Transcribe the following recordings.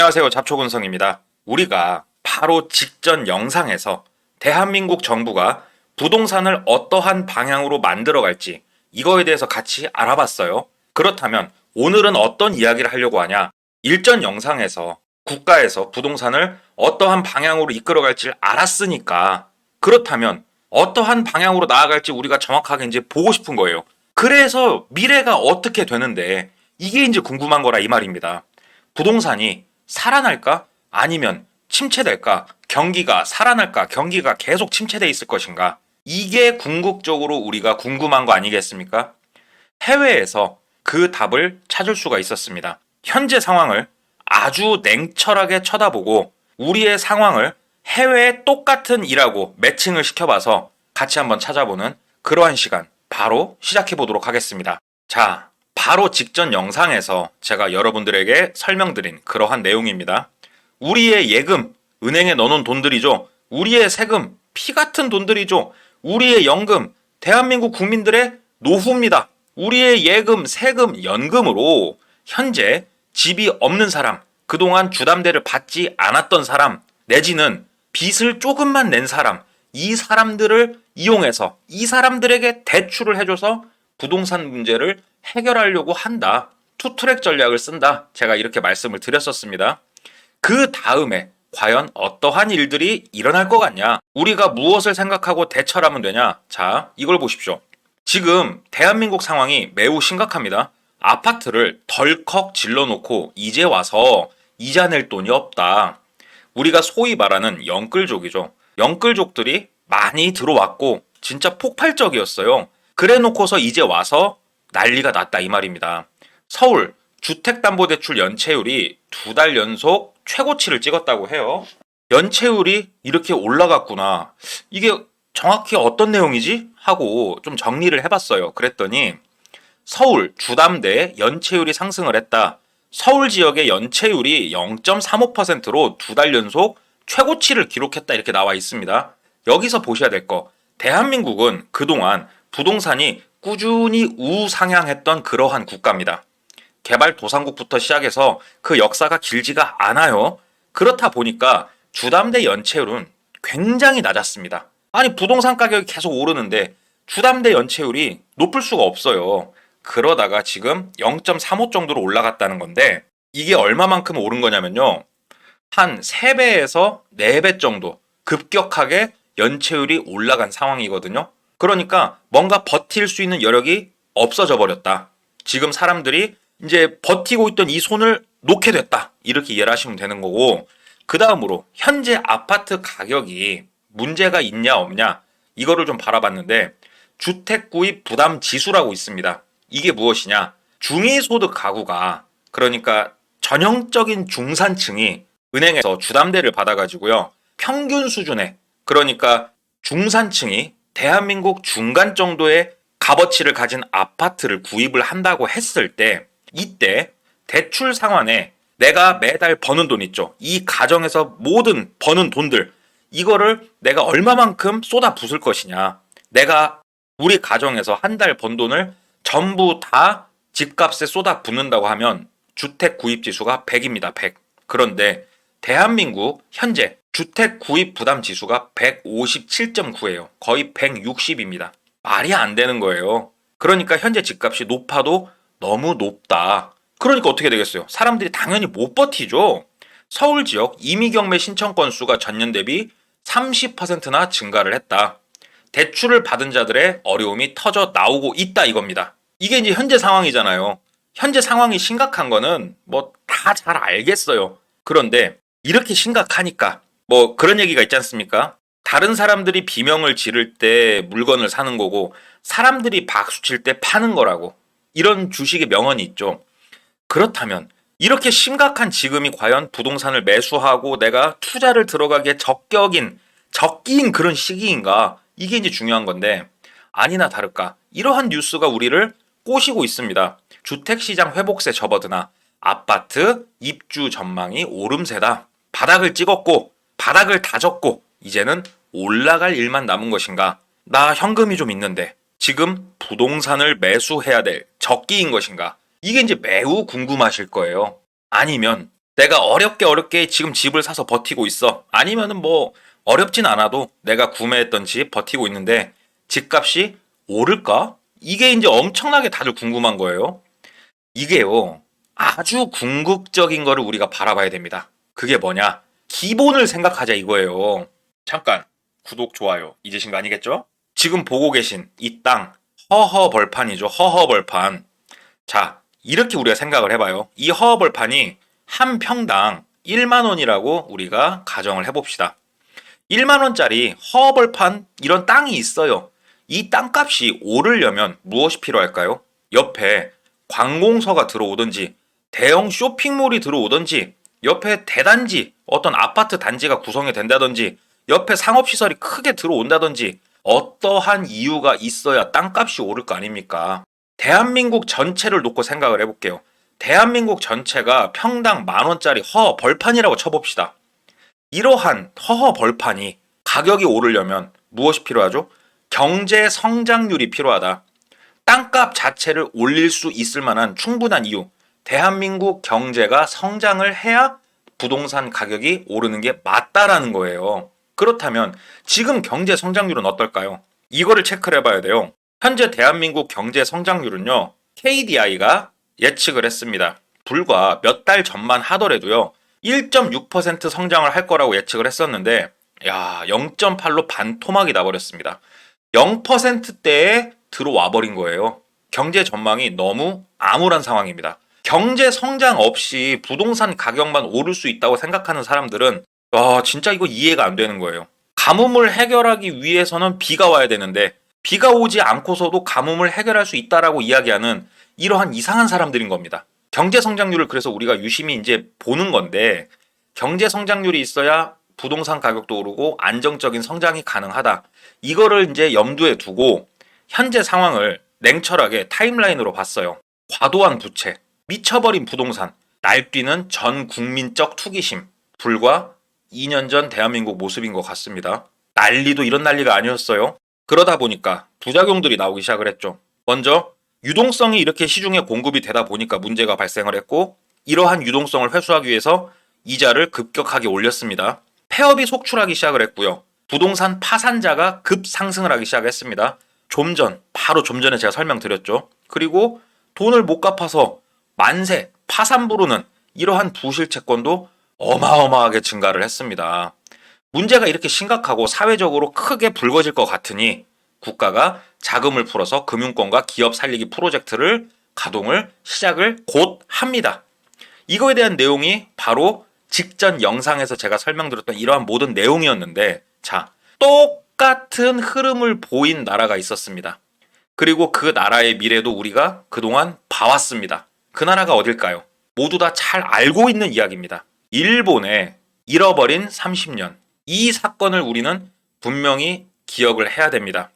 안녕하세요. 잡초근성입니다. 우리가 바로 직전 영상에서 대한민국 정부가 부동산을 어떠한 방향으로 만들어갈지 이거에 대해서 같이 알아봤어요. 그렇다면 오늘은 어떤 이야기를 하려고 하냐? 일전 영상에서 국가에서 부동산을 어떠한 방향으로 이끌어갈지를 알았으니까 그렇다면 어떠한 방향으로 나아갈지 우리가 정확하게 이제 보고 싶은 거예요. 그래서 미래가 어떻게 되는데 이게 이제 궁금한 거라 이 말입니다. 부동산이 살아날까? 아니면 침체될까? 경기가 살아날까? 경기가 계속 침체돼 있을 것인가? 이게 궁극적으로 우리가 궁금한 거 아니겠습니까? 해외에서 그 답을 찾을 수가 있었습니다. 현재 상황을 아주 냉철하게 쳐다보고 우리의 상황을 해외의 똑같은 일하고 매칭을 시켜봐서 같이 한번 찾아보는 그러한 시간 바로 시작해 보도록 하겠습니다. 자, 바로 직전 영상에서 제가 여러분들에게 설명드린 그러한 내용입니다. 우리의 예금, 은행에 넣어놓은 돈들이죠. 우리의 세금, 피 같은 돈들이죠. 우리의 연금, 대한민국 국민들의 노후입니다. 우리의 예금, 세금, 연금으로 현재 집이 없는 사람, 그동안 주담대를 받지 않았던 사람, 내지는 빚을 조금만 낸 사람, 이 사람들을 이용해서 이 사람들에게 대출을 해줘서 부동산 문제를 해결하려고 한다. 투트랙 전략을 쓴다. 제가 이렇게 말씀을 드렸었습니다. 그 다음에 과연 어떠한 일들이 일어날 것 같냐? 우리가 무엇을 생각하고 대처를 하면 되냐? 자, 이걸 보십시오. 지금 대한민국 상황이 매우 심각합니다. 아파트를 덜컥 질러놓고 이제 와서 이자 낼 돈이 없다. 우리가 소위 말하는 영끌족이죠. 영끌족들이 많이 들어왔고 진짜 폭발적이었어요. 그래 놓고서 이제 와서 난리가 났다 이 말입니다. 서울 주택담보대출 연체율이 2달 연속 최고치를 찍었다고 해요. 연체율이 이렇게 올라갔구나. 이게 정확히 어떤 내용이지? 하고 좀 정리를 해봤어요. 그랬더니 서울 주담대 연체율이 상승을 했다. 서울 지역의 연체율이 0.35%로 2달 연속 최고치를 기록했다 이렇게 나와 있습니다. 여기서 보셔야 될 거. 대한민국은 그동안 부동산이 꾸준히 우상향했던 그러한 국가입니다. 개발도상국부터 시작해서 그 역사가 길지가 않아요. 그렇다 보니까 주담대 연체율은 굉장히 낮았습니다. 아니 부동산 가격이 계속 오르는데 주담대 연체율이 높을 수가 없어요. 그러다가 지금 0.35 정도로 올라갔다는 건데 이게 얼마만큼 오른 거냐면요. 한 3배에서 4배 정도 급격하게 연체율이 올라간 상황이거든요. 그러니까 뭔가 버틸 수 있는 여력이 없어져 버렸다. 지금 사람들이 이제 버티고 있던 이 손을 놓게 됐다. 이렇게 이해를 하시면 되는 거고 그 다음으로 현재 아파트 가격이 문제가 있냐 없냐 이거를 좀 바라봤는데 주택구입 부담 지수라고 있습니다. 이게 무엇이냐? 중위소득 가구가 그러니까 전형적인 중산층이 은행에서 주담대를 받아가지고요. 평균 수준의 그러니까 중산층이 대한민국 중간 정도의 값어치를 가진 아파트를 구입을 한다고 했을 때 이때 대출 상환에 내가 매달 버는 돈 있죠. 이 가정에서 모든 버는 돈들 이거를 내가 얼마만큼 쏟아 붓을 것이냐. 내가 우리 가정에서 한 달 번 돈을 전부 다 집값에 쏟아 붓는다고 하면 주택 구입 지수가 100입니다. 100. 그런데 대한민국 현재 주택 구입 부담 지수가 157.9예요. 거의 160입니다. 말이 안 되는 거예요. 그러니까 현재 집값이 높아도 너무 높다. 그러니까 어떻게 되겠어요? 사람들이 당연히 못 버티죠. 서울 지역 임의 경매 신청 건수가 전년 대비 30%나 증가를 했다. 대출을 받은 자들의 어려움이 터져 나오고 있다 이겁니다. 이게 이제 현재 상황이잖아요. 현재 상황이 심각한 거는 뭐 다 잘 알겠어요. 그런데 이렇게 심각하니까 뭐 그런 얘기가 있지 않습니까? 다른 사람들이 비명을 지를 때 물건을 사는 거고 사람들이 박수 칠 때 파는 거라고 이런 주식의 명언이 있죠. 그렇다면 이렇게 심각한 지금이 과연 부동산을 매수하고 내가 투자를 들어가기에 적기인 그런 시기인가? 이게 이제 중요한 건데 아니나 다를까 이러한 뉴스가 우리를 꼬시고 있습니다. 주택시장 회복세 접어드나 아파트 입주 전망이 오름세다. 바닥을 찍었고 바닥을 다졌고 이제는 올라갈 일만 남은 것인가? 나 현금이 좀 있는데 지금 부동산을 매수해야 될 적기인 것인가? 이게 이제 매우 궁금하실 거예요. 아니면 내가 어렵게 지금 집을 사서 버티고 있어. 아니면은 뭐 어렵진 않아도 내가 구매했던 집 버티고 있는데 집값이 오를까? 이게 이제 엄청나게 다들 궁금한 거예요. 이게요. 아주 궁극적인 거를 우리가 바라봐야 됩니다. 그게 뭐냐? 기본을 생각하자 이거예요. 잠깐 구독, 좋아요 잊으신 거 아니겠죠? 지금 보고 계신 이 땅 허허벌판이죠. 허허벌판. 자, 이렇게 우리가 생각을 해봐요. 이 허허벌판이 한 평당 1만 원이라고 우리가 가정을 해봅시다. 1만 원짜리 허허벌판 이런 땅이 있어요. 이 땅값이 오르려면 무엇이 필요할까요? 옆에 관공서가 들어오든지 대형 쇼핑몰이 들어오든지 옆에 대단지 어떤 아파트 단지가 구성이 된다든지 옆에 상업시설이 크게 들어온다든지 어떠한 이유가 있어야 땅값이 오를 거 아닙니까? 대한민국 전체를 놓고 생각을 해볼게요. 대한민국 전체가 평당 10,000원짜리 허허벌판이라고 쳐봅시다. 이러한 허허벌판이 가격이 오르려면 무엇이 필요하죠? 경제 성장률이 필요하다. 땅값 자체를 올릴 수 있을 만한 충분한 이유. 대한민국 경제가 성장을 해야 부동산 가격이 오르는 게 맞다라는 거예요. 그렇다면 지금 경제 성장률은 어떨까요? 이거를 체크를 해봐야 돼요. 현재 대한민국 경제 성장률은요, KDI가 예측을 했습니다. 불과 몇 달 전만 하더라도요, 1.6% 성장을 할 거라고 예측을 했었는데, 0.8로 반토막이 나버렸습니다. 0%대에 들어와 버린 거예요. 경제 전망이 너무 암울한 상황입니다. 경제 성장 없이 부동산 가격만 오를 수 있다고 생각하는 사람들은 진짜 이거 이해가 안 되는 거예요. 가뭄을 해결하기 위해서는 비가 와야 되는데 비가 오지 않고서도 가뭄을 해결할 수 있다라고 이야기하는 이러한 이상한 사람들인 겁니다. 경제 성장률을 그래서 우리가 유심히 이제 보는 건데 경제 성장률이 있어야 부동산 가격도 오르고 안정적인 성장이 가능하다. 이거를 이제 염두에 두고 현재 상황을 냉철하게 타임라인으로 봤어요. 과도한 부채, 미쳐버린 부동산, 날뛰는 전 국민적 투기심. 불과 2년 전 대한민국 모습인 것 같습니다. 난리도 이런 난리가 아니었어요. 그러다 보니까 부작용들이 나오기 시작을 했죠. 먼저 유동성이 이렇게 시중에 공급이 되다 보니까 문제가 발생을 했고 이러한 유동성을 회수하기 위해서 이자를 급격하게 올렸습니다. 폐업이 속출하기 시작을 했고요. 부동산 파산자가 급상승을 하기 시작했습니다. 바로 좀 전에 제가 설명드렸죠. 그리고 돈을 못 갚아서 만세, 파산 부르는 이러한 부실 채권도 어마어마하게 증가를 했습니다. 문제가 이렇게 심각하고 사회적으로 크게 불거질 것 같으니 국가가 자금을 풀어서 금융권과 기업 살리기 프로젝트를 가동을 시작을 곧 합니다. 이거에 대한 내용이 바로 직전 영상에서 제가 설명드렸던 이러한 모든 내용이었는데 똑같은 흐름을 보인 나라가 있었습니다. 그리고 그 나라의 미래도 우리가 그동안 봐왔습니다. 그 나라가 어딜까요? 모두 다 잘 알고 있는 이야기입니다. 일본의 잃어버린 30년. 이 사건을 우리는 분명히 기억을 해야 됩니다.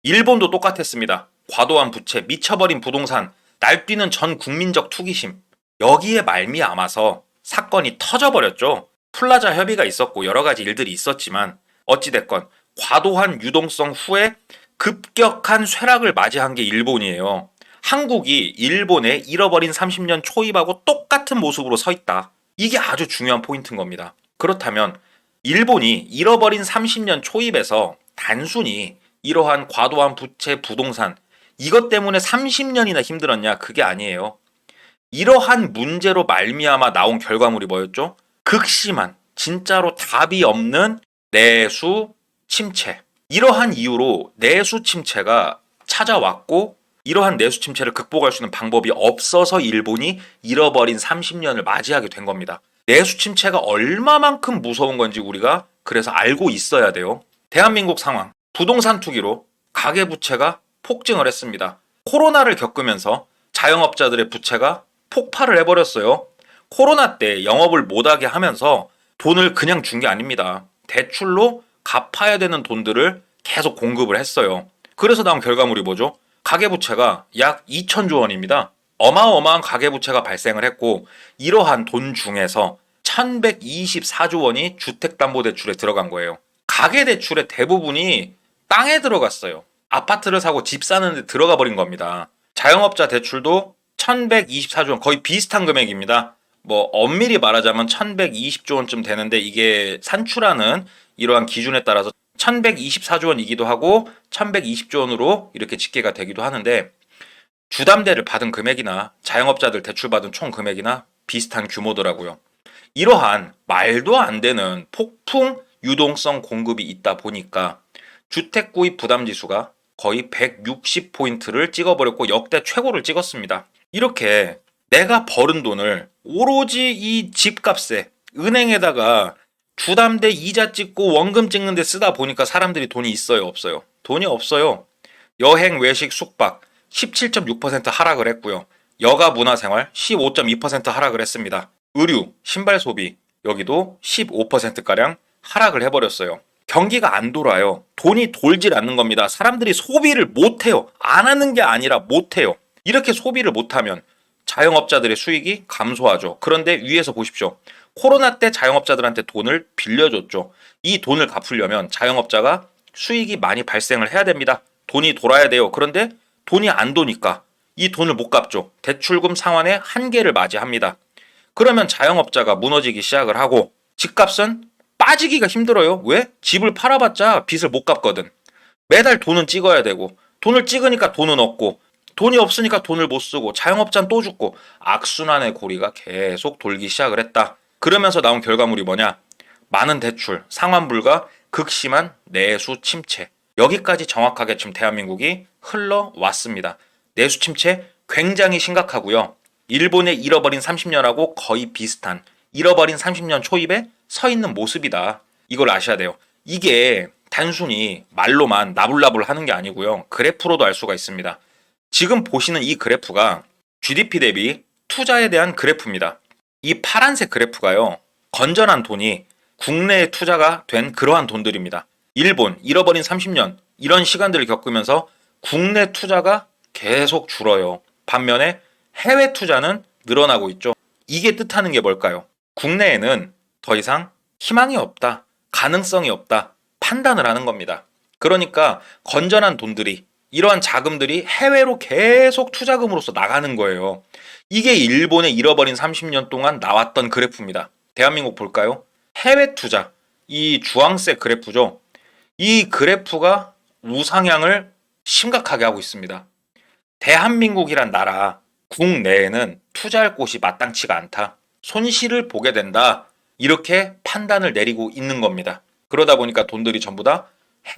일본도 똑같았습니다. 과도한 부채, 미쳐버린 부동산, 날뛰는 전 국민적 투기심. 여기에 말미암아서 사건이 터져버렸죠. 플라자 협의가 있었고 여러 가지 일들이 있었지만 어찌됐건 과도한 유동성 후에 급격한 쇠락을 맞이한 게 일본이에요. 한국이 일본의 잃어버린 30년 초입하고 똑같은 모습으로 서 있다. 이게 아주 중요한 포인트인 겁니다. 그렇다면 일본이 잃어버린 30년 초입에서 단순히 이러한 과도한 부채, 부동산 이것 때문에 30년이나 힘들었냐? 그게 아니에요. 이러한 문제로 말미암아 나온 결과물이 뭐였죠? 극심한, 진짜로 답이 없는 내수 침체. 이러한 이유로 내수 침체가 찾아왔고 이러한 내수 침체를 극복할 수 있는 방법이 없어서 일본이 잃어버린 30년을 맞이하게 된 겁니다. 내수 침체가 얼마만큼 무서운 건지 우리가 그래서 알고 있어야 돼요. 대한민국 상황, 부동산 투기로 가계부채가 폭증을 했습니다. 코로나를 겪으면서 자영업자들의 부채가 폭발을 해버렸어요. 코로나 때 영업을 못하게 하면서 돈을 그냥 준 게 아닙니다. 대출로 갚아야 되는 돈들을 계속 공급을 했어요. 그래서 나온 결과물이 뭐죠? 가계부채가 약 2,000조 원입니다. 어마어마한 가계부채가 발생을 했고 이러한 돈 중에서 1,124조 원이 주택담보대출에 들어간 거예요. 가계대출의 대부분이 땅에 들어갔어요. 아파트를 사고 집 사는데 들어가 버린 겁니다. 자영업자 대출도 1,124조 원 거의 비슷한 금액입니다. 뭐 엄밀히 말하자면 1120조 원쯤 되는데 이게 산출하는 이러한 기준에 따라서 1124조 원이기도 하고 1120조 원으로 이렇게 집계가 되기도 하는데 주담대를 받은 금액이나 자영업자들 대출받은 총 금액이나 비슷한 규모더라고요. 이러한 말도 안 되는 폭풍 유동성 공급이 있다 보니까 주택 구입 부담 지수가 거의 160포인트를 찍어버렸고 역대 최고를 찍었습니다. 이렇게 내가 벌은 돈을 오로지 이 집값에 은행에다가 주담대 이자 찍고 원금 찍는 데 쓰다 보니까 사람들이 돈이 있어요, 없어요? 돈이 없어요. 여행, 외식, 숙박 17.6% 하락을 했고요. 여가 문화생활 15.2% 하락을 했습니다. 의류, 신발 소비 여기도 15%가량 하락을 해버렸어요. 경기가 안 돌아요. 돈이 돌질 않는 겁니다. 사람들이 소비를 못해요. 안 하는 게 아니라 못해요. 이렇게 소비를 못하면 자영업자들의 수익이 감소하죠. 그런데 위에서 보십시오. 코로나 때 자영업자들한테 돈을 빌려줬죠. 이 돈을 갚으려면 자영업자가 수익이 많이 발생을 해야 됩니다. 돈이 돌아야 돼요. 그런데 돈이 안 도니까 이 돈을 못 갚죠. 대출금 상환의 한계를 맞이합니다. 그러면 자영업자가 무너지기 시작을 하고 집값은 빠지기가 힘들어요. 왜? 집을 팔아봤자 빚을 못 갚거든. 매달 돈은 찍어야 되고 돈을 찍으니까 돈은 없고 돈이 없으니까 돈을 못 쓰고 자영업자는 또 죽고 악순환의 고리가 계속 돌기 시작을 했다. 그러면서 나온 결과물이 뭐냐? 많은 대출, 상환 불가, 극심한 내수 침체. 여기까지 정확하게 지금 대한민국이 흘러왔습니다. 내수 침체 굉장히 심각하고요. 일본의 잃어버린 30년하고 거의 비슷한 잃어버린 30년 초입에 서 있는 모습이다. 이걸 아셔야 돼요. 이게 단순히 말로만 나불나불 하는 게 아니고요. 그래프로도 알 수가 있습니다. 지금 보시는 이 그래프가 GDP 대비 투자에 대한 그래프입니다. 이 파란색 그래프가요. 건전한 돈이 국내에 투자가 된 그러한 돈들입니다. 일본 잃어버린 30년 이런 시간들을 겪으면서 국내 투자가 계속 줄어요. 반면에 해외 투자는 늘어나고 있죠. 이게 뜻하는 게 뭘까요? 국내에는 더 이상 희망이 없다, 가능성이 없다 판단을 하는 겁니다. 그러니까 건전한 돈들이 이러한 자금들이 해외로 계속 투자금으로서 나가는 거예요. 이게 일본의 잃어버린 30년 동안 나왔던 그래프입니다. 대한민국 볼까요? 해외 투자, 이 주황색 그래프죠. 이 그래프가 우상향을 심각하게 하고 있습니다. 대한민국이란 나라 국내에는 투자할 곳이 마땅치가 않다. 손실을 보게 된다. 이렇게 판단을 내리고 있는 겁니다. 그러다 보니까 돈들이 전부 다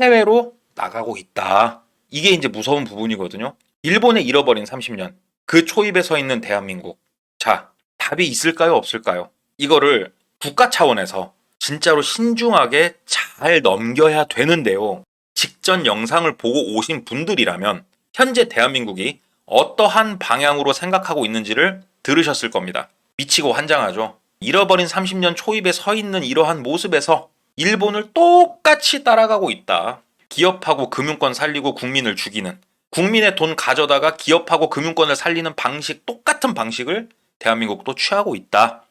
해외로 나가고 있다. 이게 이제 무서운 부분이거든요. 일본의 잃어버린 30년. 그 초입에 서 있는 대한민국. 자, 답이 있을까요? 없을까요? 이거를 국가 차원에서 진짜로 신중하게 잘 넘겨야 되는데요. 직전 영상을 보고 오신 분들이라면 현재 대한민국이 어떠한 방향으로 생각하고 있는지를 들으셨을 겁니다. 미치고 환장하죠. 잃어버린 30년 초입에 서 있는 이러한 모습에서 일본을 똑같이 따라가고 있다. 기업하고 금융권 살리고 국민을 죽이는, 국민의 돈 가져다가 기업하고 금융권을 살리는 방식, 똑같은 방식을 대한민국도 취하고 있다.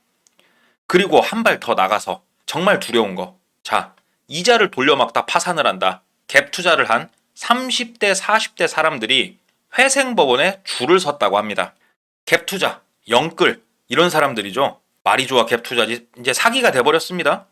그리고 한 발 더 나가서 정말 두려운 거. 자, 이자를 돌려막다 파산을 한다. 갭 투자를 한 30대, 40대 사람들이 회생법원에 줄을 섰다고 합니다. 갭 투자, 영끌, 이런 사람들이죠. 말이 좋아 갭 투자지 이제 사기가 돼버렸습니다.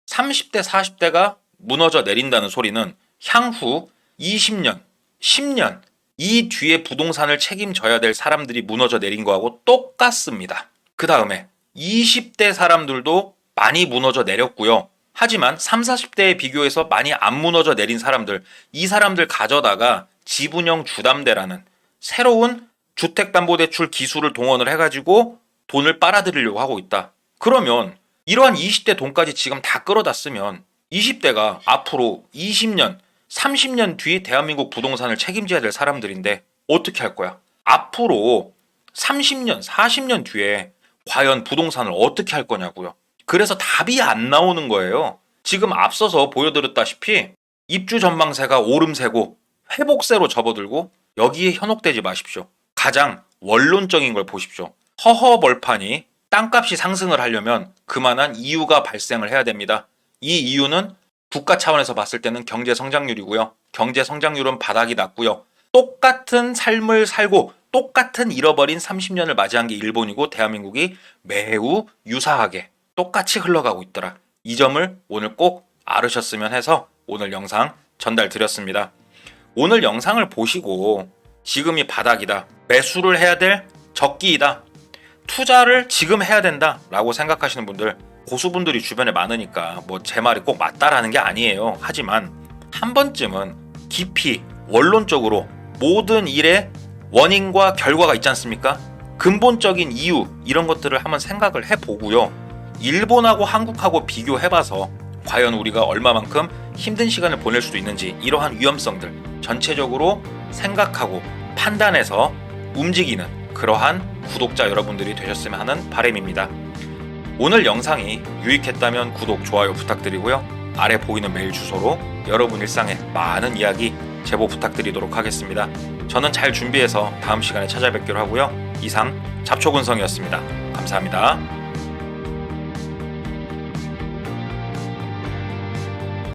30대, 40대가 무너져 내린다는 소리는 향후 20년, 10년 이 뒤에 부동산을 책임져야 될 사람들이 무너져 내린 거하고 똑같습니다. 그 다음에 20대 사람들도 많이 무너져 내렸고요. 하지만 30, 40대에 비교해서 많이 안 무너져 내린 사람들, 이 사람들 가져다가 지분형 주담대라는 새로운 주택담보대출 기술을 동원을 해가지고 돈을 빨아들이려고 하고 있다. 그러면 이러한 20대 돈까지 지금 다 끌어다 쓰면 20대가 앞으로 20년, 30년 뒤 대한민국 부동산을 책임져야 될 사람들인데 어떻게 할 거야? 앞으로 30년, 40년 뒤에 과연 부동산을 어떻게 할 거냐고요. 그래서 답이 안 나오는 거예요. 지금 앞서서 보여드렸다시피 입주 전망세가 오름세고 회복세로 접어들고 여기에 현혹되지 마십시오. 가장 원론적인 걸 보십시오. 허허벌판이 땅값이 상승을 하려면 그만한 이유가 발생을 해야 됩니다. 이 이유는 국가 차원에서 봤을 때는 경제 성장률이고요. 경제 성장률은 바닥이 났고요. 똑같은 삶을 살고 똑같은 잃어버린 30년을 맞이한 게 일본이고 대한민국이 매우 유사하게 똑같이 흘러가고 있더라. 이 점을 오늘 꼭 알으셨으면 해서 오늘 영상 전달드렸습니다. 오늘 영상을 보시고 지금이 바닥이다, 매수를 해야 될 적기이다, 투자를 지금 해야 된다 라고 생각하시는 분들, 고수분들이 주변에 많으니까 뭐 제 말이 꼭 맞다라는 게 아니에요. 하지만 한 번쯤은 깊이 원론적으로 모든 일에 원인과 결과가 있지 않습니까? 근본적인 이유, 이런 것들을 한번 생각을 해보고요. 일본하고 한국하고 비교해봐서 과연 우리가 얼마만큼 힘든 시간을 보낼 수도 있는지, 이러한 위험성들 전체적으로 생각하고 판단해서 움직이는 그러한 구독자 여러분들이 되셨으면 하는 바람입니다. 오늘 영상이 유익했다면 구독, 좋아요 부탁드리고요. 아래 보이는 메일 주소로 여러분 일상의 많은 이야기 제보 부탁드리도록 하겠습니다. 저는 잘 준비해서 다음 시간에 찾아뵙기로 하고요. 이상 잡초근성이었습니다. 감사합니다.